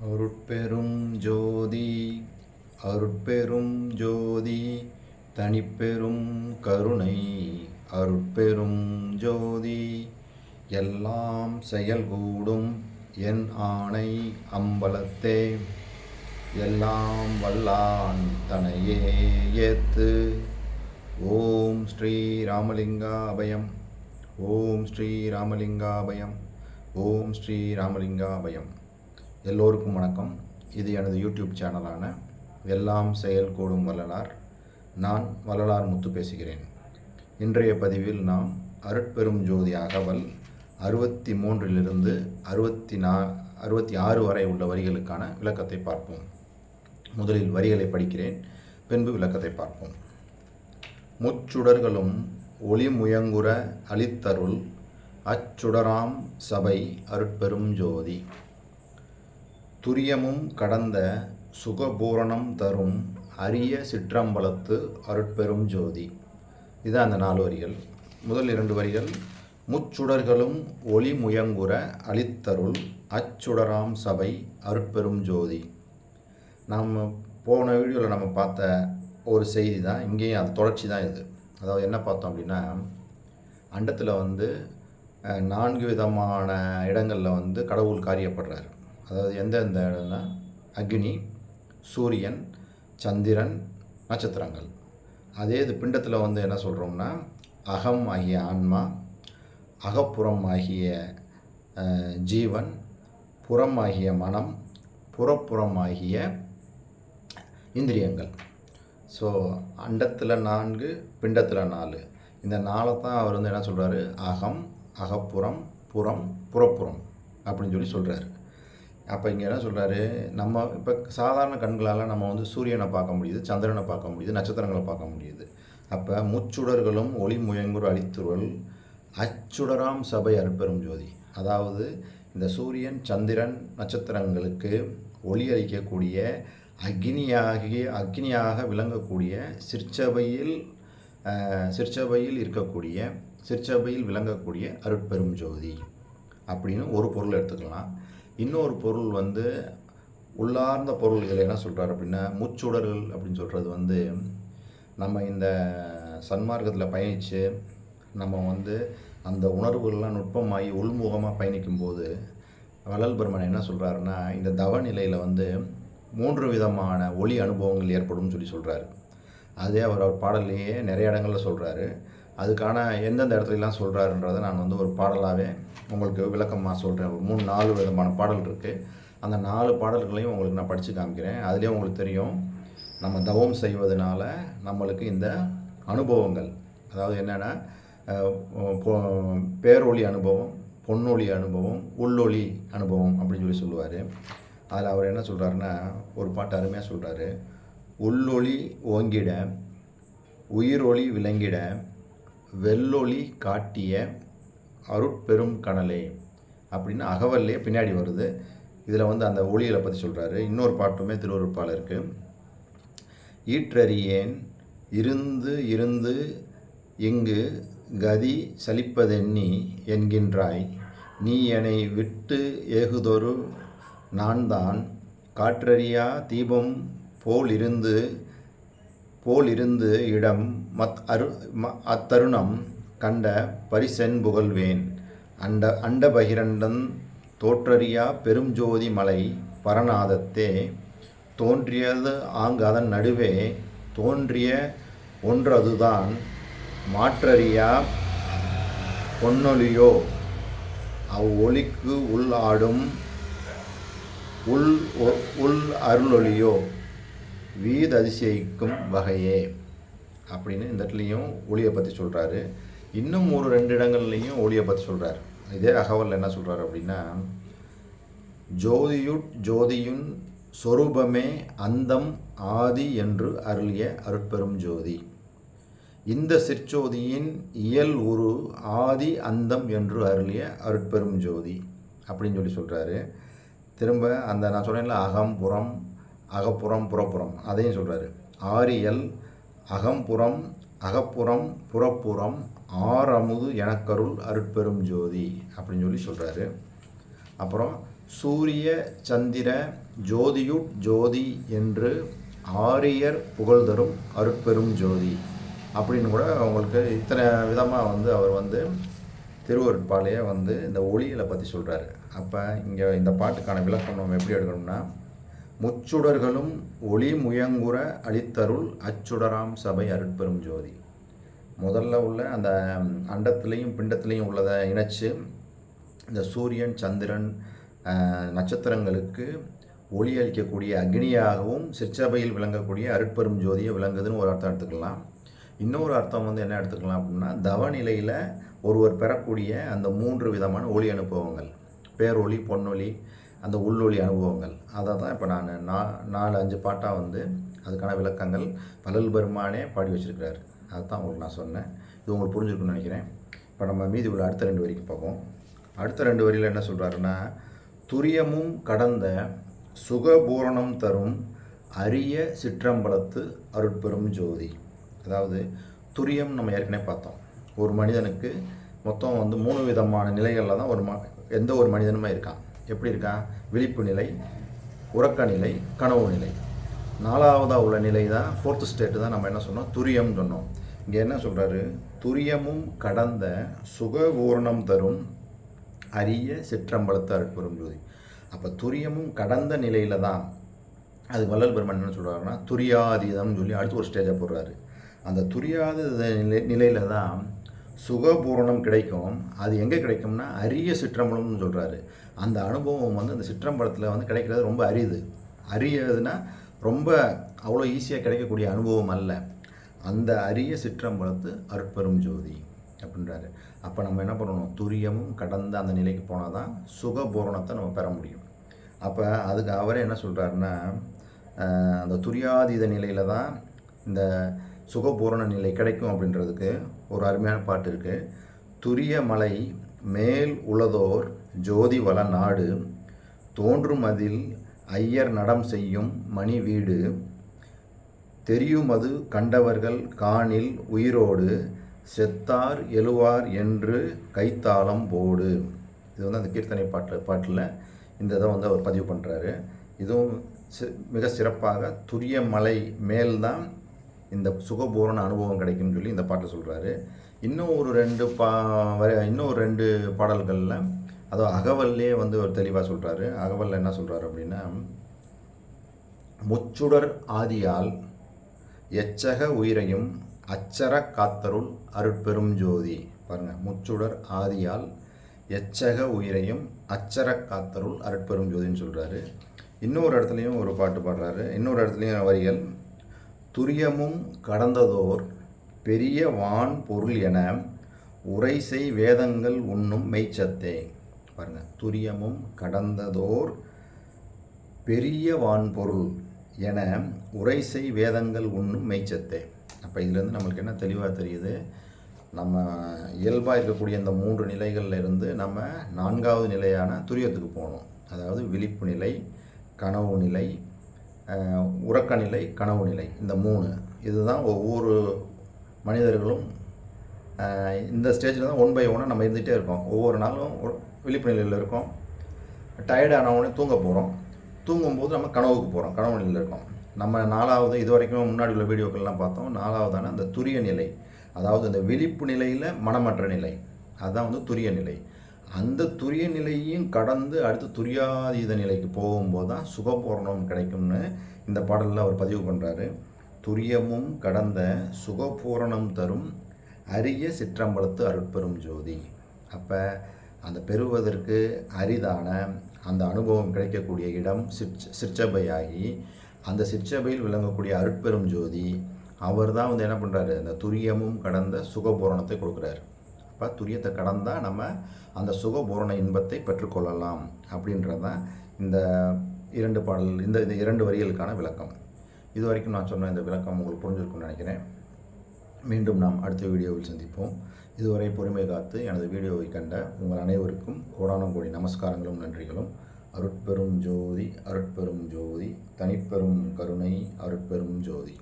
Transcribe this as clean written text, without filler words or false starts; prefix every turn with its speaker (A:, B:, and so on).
A: அருட்பெரும் ஜோதி அருட்பெரும் ஜோதி தனிப்பெரும் கருணை அருட்பெரும் ஜோதி எல்லாம் செயல்கூடும் என் ஆணை அம்பலத்தே எல்லாம் வல்லான் தனையே ஏத்து. ஓம் ஸ்ரீ ராமலிங்காபயம். ஓம் ஸ்ரீ ராமலிங்காபயம். ஓம் ஸ்ரீ ராமலிங்காபயம். எல்லோருக்கும் வணக்கம். இது எனது யூடியூப் சேனலான எல்லாம் செயல் கூடும் வள்ளலார். நான் வள்ளலார் முத்து பேசுகிறேன். இன்றைய பதிவில் நாம் அருட்பெரும் ஜோதி அகவல் 63 66 வரை உள்ள வரிகளுக்கான விளக்கத்தை பார்ப்போம். முதலில் வரிகளை படிக்கிறேன், பின்பு விளக்கத்தை பார்ப்போம். முச்சுடர்களும் ஒளி முயங்குற அளித்தருள் அச்சுடராம் சபை அருட்பெரும் ஜோதி. துரியமும் கடந்த சுகபூரணம் தரும் அரிய சிற்றம்பலத்து அருட்பெரும் ஜோதி. இதுதான் அந்த 4 வரிகள். முதல் 2 வரிகள், முச்சுடர்களும் ஒளி முயங்குற அளித்தருள் அச்சுடராம் சபை அருட்பெரும் ஜோதி. நாம் போன வீடியோவில் நம்ம பார்த்த ஒரு செய்தி தான் இங்கேயும், அது தொடர்ச்சி தான் இது. அதாவது என்ன பார்த்தோம் அப்படின்னா, அண்டத்தில் 4 விதமான இடங்களில் கடவுள் காரியப்படுறார். அதாவது எந்தெந்த இடம்னா அக்னி, சூரியன், சந்திரன், நட்சத்திரங்கள். அதே இது பிண்டத்தில் என்ன சொல்கிறோம்னா, அகம் ஆகிய ஆன்மா, அகப்புறம் ஆகிய ஜீவன், புறம் ஆகிய மனம், புறப்புறம் ஆகிய இந்திரியங்கள். ஸோ அண்டத்தில் 4, பிண்டத்தில் 4. இந்த 4 தான் அவர் என்ன சொல்கிறாரு, அகம், அகப்புறம், புறம், புறப்புறம் அப்படின்னு சொல்லி சொல்கிறாரு. அப்போ இங்கே என்ன சொல்கிறாரு, நம்ம இப்போ சாதாரண கண்களால் நம்ம சூரியனை பார்க்க முடியுது, சந்திரனை பார்க்க முடியுது, நட்சத்திரங்களை பார்க்க முடியுது. அப்போ முச்சுடர்களும் ஒளி முயங்குற அளித்துருள் அச்சுடராம் சபை அருட்பெரும் ஜோதி. அதாவது இந்த சூரியன், சந்திரன், நட்சத்திரங்களுக்கு ஒளி அளிக்கக்கூடிய அக்னியாக விளங்கக்கூடிய சிற்சபையில் இருக்கக்கூடிய, சிற்சபையில் விளங்கக்கூடிய அருட்பெரும் ஜோதி அப்படின்னு ஒரு பொருள் எடுத்துக்கலாம். இன்னொரு பொருள் உள்ளார்ந்த பொருள். இதில் என்ன சொல்கிறார் அப்படின்னா, முச்சுடர்கள் அப்படின்னு சொல்கிறது நம்ம இந்த சன்மார்க்கத்தில் பயணித்து நம்ம அந்த உணர்வுகள்லாம் நுட்பமாகி உள்முகமாக பயணிக்கும்போது வள்ளல் பெருமான் என்ன சொல்கிறாருன்னா, இந்த தவ நிலையில் 3 விதமான ஒளி அனுபவங்கள் ஏற்படும் சொல்லி சொல்கிறாரு. அதே அவர் பாடல்லையே நிறைய இடங்களில் சொல்கிறாரு. அதுக்கான எந்தெந்த இடத்துலலாம் சொல்கிறாருன்றதை நான் ஒரு பாடலாகவே உங்களுக்கு விளக்கமாக சொல்கிறேன். 3-4 விதமான பாடல் இருக்குது. அந்த 4 பாடல்களையும் உங்களுக்கு நான் படித்து காமிக்கிறேன். அதுலேயே உங்களுக்கு தெரியும், நம்ம தவம் செய்வதனால நம்மளுக்கு இந்த அனுபவங்கள், அதாவது என்னென்னா பேரொளி அனுபவம், பொன்னொளி அனுபவம், உள்ளொளி அனுபவம் அப்படின்னு சொல்லி சொல்லுவார். அதில் அவர் என்ன சொல்கிறாருன்னா, ஒரு பாட்டு அருமையாக சொல்கிறாரு. உள்ளொளி ஓங்கிட, உயிரொளி விளங்கிட, வெள்ளொளி காட்டிய அருட்பெரும் கனலே அப்படின்னு அகவல்லே பின்னாடி வருது. இதில் அந்த ஒளிகளை பற்றி சொல்கிறாரு. இன்னொரு பாட்டுமே திருவருட்பால இருக்குது. ஈற்றறியேன் இருந்து இருந்து இங்கு கதி சலிப்பதென்னி என்கின்றாய், நீ என்னை விட்டு ஏகுதொரு நான் தான் காற்றறியா தீபம் போல் இருந்து இடம் அத்தருணம் கண்ட பரிசென் புகழ்வேன், அண்ட பகிரண்டன் தோற்றறியா பெருஞ்சோதி மலை பரநாதத்தே தோன்றியது அதன் நடுவே தோன்றிய ஒன்றதுதான் மாற்றறியா பொன்னொலியோ அவ்வொலிக்கு உள் ஆடும் உள் அருளொலியோ வீததிசயிக்கும் வகையே அப்படின்னு இந்த இடத்துலையும் ஒளியை பற்றி சொல்கிறாரு. இன்னும் 2 இடங்கள்லையும் ஒளியை பற்றி சொல்கிறார். இதே அகவல் என்ன சொல்கிறார் அப்படின்னா, ஜோதியுன் சொரூபமே அந்தம் ஆதி என்று அருளிய அருட்பெரும் ஜோதி. இந்த சிற்சோதியின் இயல் உரு ஆதி அந்தம் என்று அருளிய அருட்பெரும் ஜோதி அப்படின்னு சொல்லி சொல்கிறாரு. திரும்ப நான் சொன்னேன்ல, அகம்புறம், அகப்புறம், புறப்புறம், அதையும் சொல்கிறாரு. ஆரியல் அகம்புறம், அகப்புறம், புறப்புறம், ஆறமுது எனக்கருள் அருட்பெரும் ஜோதி அப்படின்னு சொல்லி சொல்கிறாரு. அப்புறம் சூரிய சந்திர ஜோதியுட் ஜோதி என்று ஆரியர் புகழ்தரும் அருட்பெரும் ஜோதி அப்படின்னு கூட உங்களுக்கு இத்தனை விதமாக வந்து அவர் வந்து திருவருட்பாலையே வந்து இந்த ஒளிகளை பற்றி சொல்கிறாரு. அப்போ இங்கே இந்த பாட்டுக்கான விளக்கம் நம்ம எப்படி எடுக்கணும்னா, முச்சுடர்களும் ஒளி முயங்குற அளித்தருள் அச்சுடராம் சபை அருட்பெரும் ஜோதி. முதல்ல உள்ள அந்த அண்டத்துலேயும் பிண்டத்துலேயும் உள்ளதை இணைச்சு இந்த சூரியன் சந்திரன் நட்சத்திரங்களுக்கு ஒளி அளிக்கக்கூடிய அக்னியாகவும் சிற்சபையில் விளங்கக்கூடிய அருட்பெரும் ஜோதியை விளங்குதுன்னு ஒரு அர்த்தம் எடுத்துக்கலாம். இன்னொரு அர்த்தம் வந்து என்ன எடுத்துக்கலாம் அப்படின்னா, தவநிலையில் ஒருவர் பெறக்கூடிய அந்த 3 விதமான ஒளி அனுபவங்கள், பேரொளி, பொன்னொளி, அந்த உள்ளொளி அனுபவங்கள், அதை தான் இப்போ நான் 4-5 பாட்டாக வந்து அதுக்கான விளக்கங்கள் வள்ளல் பெருமானே பாடி வச்சுருக்கிறாரு. அதுதான் உங்களுக்கு நான் சொன்னேன். இது உங்களுக்கு புரிஞ்சுருக்குன்னு நினைக்கிறேன். இப்போ நம்ம மீதி உள்ள அடுத்த 2 வரிக்கு பார்ப்போம். அடுத்த 2 வரியில் என்ன சொல்கிறாருன்னா, துரியமும் கடந்த சுகபூரணம் தரும் அரிய சிற்றம்பலத்து அருட்பெரும் ஜோதி. அதாவது துரியம் நம்ம ஏற்கனவே பார்த்தோம். ஒரு மனிதனுக்கு மொத்தம் வந்து 3 விதமான நிலைகளில் தான் எந்த ஒரு மனிதனுமே இருக்கான். எப்படி இருக்கான்? விழிப்பு நிலை, உறக்க நிலை, கனவு நிலை. 4ஆவதாக உள்ள நிலை தான் 4th ஸ்டேட்டு தான் நம்ம என்ன சொன்னோம்? துரியம்னு சொன்னோம். இங்கே என்ன சொல்கிறாரு? துரியமும் கடந்த சுகபூரணம் தரும் அரிய சிற்றம்பலத்து அருட்பெரும் ஜோதி. அப்போ துரியமும் கடந்த நிலையில் தான் அது வள்ளல் பெருமான் என்ன சொல்கிறாருன்னா, துரியாதீதம்னு சொல்லி அடுத்து ஒரு ஸ்டேஜை போடுறாரு. அந்த துரியாத நிலையில் தான் சுகபூரணம் கிடைக்கும். அது எங்கே கிடைக்கும்னா அரிய சிற்றம்பலம்னு சொல்கிறாரு. அந்த அனுபவம் வந்து அந்த சிற்றம்பலத்தில் வந்து கிடைக்கிறது ரொம்ப அரிது. அரியதுன்னா ரொம்ப அவ்வளோ ஈஸியாக கிடைக்கக்கூடிய அனுபவம் அல்ல. அந்த அரிய சிற்றம்பலத்து அருட்பெரும் ஜோதி அப்படின்றாரு. அப்போ நம்ம என்ன பண்ணணும்? துரியமும் கடந்த அந்த நிலைக்கு போனால் தான் சுகபூரணத்தை நம்ம பெற முடியும். அப்போ அதுக்கு அவரே என்ன சொல்கிறாருன்னா, அந்த துரியாதீத நிலையில் தான் இந்த சுகபூரண நிலை கிடைக்கும் அப்படின்றதுக்கு ஒரு அருமையான பாட்டு இருக்குது. துரிய மலை மேல் உளதோர் ஜோதி வள நாடு தோன்றும் அதில் ஐயர் நடம் செய்யும் மணி வீடு தெரியுமது கண்டவர்கள் காணில் உயிரோடு செத்தார் எழுவார் என்று கைத்தாளம் போடு. இது வந்து அந்த கீர்த்தனை பாட்டில் இந்த இதை வந்து அவர் பதிவு பண்ணுறாரு. இதுவும் மிக சிறப்பாக துரிய மலை மேல்தான் இந்த சுகபூரண அனுபவம் கிடைக்கும்னு சொல்லி இந்த பாட்டை சொல்கிறாரு. இன்னும் ஒரு 2 பாடல்களில் அதோ அகவல்லே வந்து ஒரு தெளிவாக சொல்கிறாரு. அகவலில் என்ன சொல்கிறாரு அப்படின்னா, முச்சுடர் ஆதியால் எச்சக உயிரையும் அச்சர காத்தருள் அருட்பெரும் ஜோதி. பாருங்கள், முச்சுடர் ஆதியால் எச்சக உயிரையும் அச்சர காத்தருள் அருட்பெரும் ஜோதின்னு சொல்கிறாரு. இன்னொரு இடத்துலையும் ஒரு பாட்டு பாடுறாரு. இன்னொரு இடத்துலையும் வரிகள், துரியமும் கடந்ததோர் பெரிய வான் பொருள் என உரைசை வேதங்கள் உண்ணும் மெய்ச்சத்தே. பாருங்கள், துரியமும் கடந்ததோர் பெரிய வான் பொருள் என உரைசை வேதங்கள் உண்ணும் மெய்ச்சத்தே. அப்போ இதுலேருந்து நம்மளுக்கு என்ன தெளிவாக தெரியுது? நம்ம இயல்பாக இருக்கக்கூடிய இந்த 3 நிலைகளில் இருந்து நம்ம 4ஆவது நிலையான துரியத்துக்கு போகணும். அதாவது விழிப்பு நிலை, கனவு நிலை, உறக்க நிலை, கனவு நிலை, இந்த 3 இதுதான் ஒவ்வொரு மனிதர்களும் இந்த ஸ்டேஜில் தான் 1 by 1 நம்ம இருந்துகிட்டே இருக்கோம். ஒவ்வொரு நாளும் விழிப்பு நிலையில் இருக்கோம். டயர்டானவொடனே தூங்க போகிறோம். தூங்கும்போது நம்ம கனவுக்கு போகிறோம், கனவு நிலையில் இருக்கோம். நம்ம 4ஆவது இது வரைக்கும் முன்னாடி உள்ள வீடியோக்கள்லாம் பார்த்தோம். 4ஆவதான அந்த துரிய நிலை, அதாவது அந்த விழிப்பு நிலையில் மனமற்ற நிலை, அதுதான் வந்து துரிய நிலை. அந்த துரிய நிலையும் கடந்து அடுத்து துரியாதீத நிலைக்கு போகும்போது தான் சுகபூரணம் கிடைக்கும்னு இந்த பாடலில் அவர் பதிவு பண்ணுறாரு. துரியமும் கடந்த சுகபூரணம் தரும் அரிய சிற்றம்பலத்து அருட்பெரும் ஜோதி. அப்போ அந்த பெறுவதற்கு அரிதான அந்த அனுபவம் கிடைக்கக்கூடிய இடம் சிற்சபையாகி, அந்த சிற்சபையில் விளங்கக்கூடிய அருட்பெரும் ஜோதி அவர் தான் வந்து என்ன பண்ணுறாரு? அந்த துரியமும் கடந்த சுகபூரணத்தை கொடுக்குறாரு. அப்போ துரியத்தை கடந்தால் நம்ம அந்த சுகபூரண இன்பத்தை பெற்றுக்கொள்ளலாம் அப்படின்றது தான் இந்த 2 பாடல், இந்த 2 வரிகளுக்கான விளக்கம். இது வரைக்கும் நான் சொன்ன இந்த விளக்கம் உங்களுக்கு புரிஞ்சிருக்கும்னு நினைக்கிறேன். மீண்டும் நாம் அடுத்த வீடியோவில் சந்திப்போம். இதுவரை பொறுமை காத்து எனது வீடியோவை கண்ட உங்கள் அனைவருக்கும் கோடான கோடி நமஸ்காரங்களும் நன்றிகளும். அருட்பெரும் ஜோதி, அருட்பெரும் ஜோதி, தனிப்பெரும் கருணை, அருட்பெரும் ஜோதி.